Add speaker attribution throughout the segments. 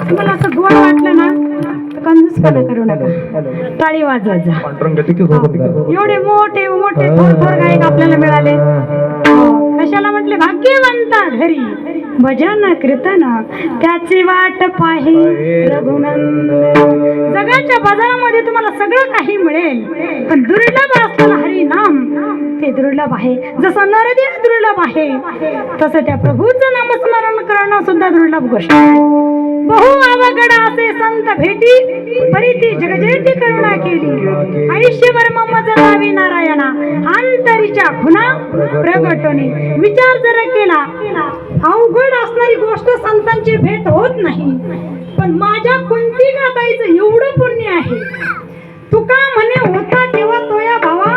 Speaker 1: तुम्हाला असं गोड वाटलं ना तर कंजूसपणा करू नका, टाळी वाजवायचा. एवढे मोठे मोठे थोर गायक आपल्याला मिळाले. कशाला म्हटले? भाग्यवंता घरी भजन कीर्तन त्याची वाट पाही रघुनंद. जगाच्या बाजारामध्ये तुम्हाला सगळं काही मिळेल, पण दुर्लभ असलेला हरी नाम ते दुर्लभ आहे. जसं नरदी दुर्लभ आहे, तसं त्या प्रभूचं नामस्मरण करणं सुद्धा दुर्लभ गोष्ट आहे. बहु अवघड असे संत भेटी, परिती जगजेती करुणा केली. आयुष्यभर मम जनावी नारायणा, अंतरीच्या खुना प्रगटोनी. विचार जर केला, अवघड असणारी गोष्ट संतांची भेट होत नाही, पण माझ्या कुंती गाताईचं एवढं पुण्य आहे. तुका म्हणे होता तेव्हा तोया भावा,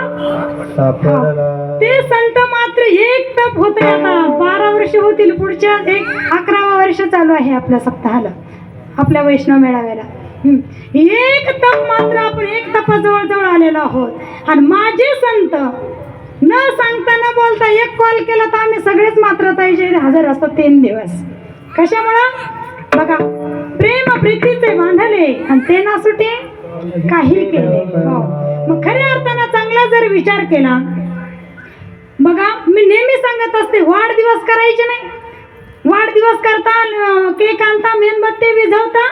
Speaker 1: ते संत मात्र एक तप होते. आता 12 वर्ष होतील, पुढच्या 11वा वर्ष चालू आहे आपल्या सप्ताहाला, आपल्या वैष्णव मेळाव्याला. एक तप मात्र आपण एक तपाजवळ जवळ आलेलो आहोत. आणि माझे संत न सांगता न बोलता एक कॉल केला तर आम्ही सगळेच मात्र ताईचे हजर असतो 3 दिवस. कशामुळं? बघा, प्रेम प्रीतीचे बांधले आणि ते ना सुटे काही केले. मग खऱ्या अर्थानं चांगला जर विचार केला, बघा मी नेहमी सांगत असते, वाढदिवस करायचे नाही. वाढदिवस करता, केक आणता, मेणबत्ती विझवता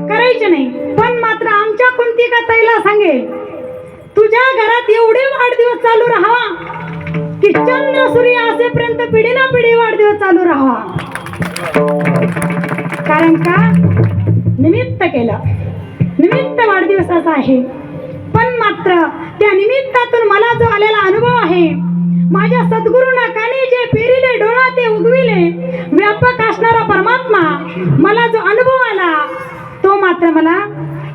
Speaker 1: करायचे नाही. पण मात्र आमच्या कुंतिका ताईला सांगेल, तुझ्या घरात एवढे वाढदिवस चालू राहावा की चंद्र सूर्य असेपर्यंत पिढी ना पिढी वाढदिवस चालू राहावा. कारण का? निमित्त केलं, निमित्त वाढदिवसाचा आहे. पण मात्र त्या निमित्तातून मला जो आलेला अनुभव आहे, माझ्या सद्गुरूंना कानी जे पेरिले डोळा ते उगविले, व्यापक असणारा परमात्मा मला जो अनुभव आला तो मात्र मला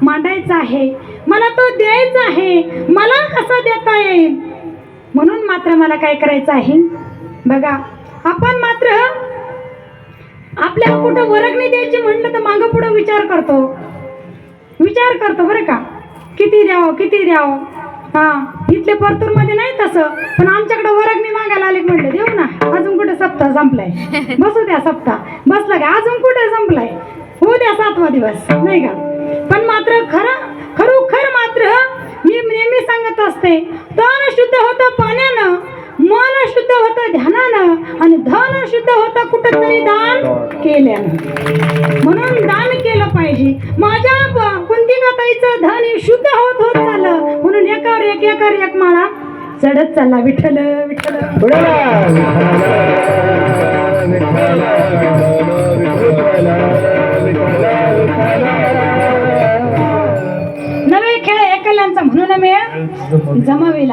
Speaker 1: मांडायचा आहे, मला तो द्यायचा आहे. मला कसा देता येईल म्हणून मात्र मला काय करायचं आहे? बघा, आपण मात्र आपल्याला कुठं वर्गणी द्यायची म्हणलं तर मागं पुढं विचार करतो बरं का, किती द्यावं किती द्यावं. इथले परतूर मध्ये नाही तसं, पण आमच्याकडे वर्गणी मागायला आले म्हटलं देऊ ना. अजून कुठे सप्ताह संपलाय, बसू द्या सप्ताह, बसला का अजून कुठे संपलाय, होऊ द्या 7वा दिवस, नाही का. पण मात्र खरोखर मात्र मी नेहमी सांगत असते, तन शुद्ध होतं पाण्यानं, मन शुद्ध होतं ध्यानानं, आणि धन शुद्ध होतं कुठंतरी दान केल्यानं. म्हणून दान केलं पाहिजे. माझ्या कुंतिका ताईचं धन शुद्ध होत चाललं, म्हणून एकावर एक माळा चढत चालला. विठ्ठल विठ्ठल नवे खेळ एकल्यांचा म्हणून मेळ जमाविला.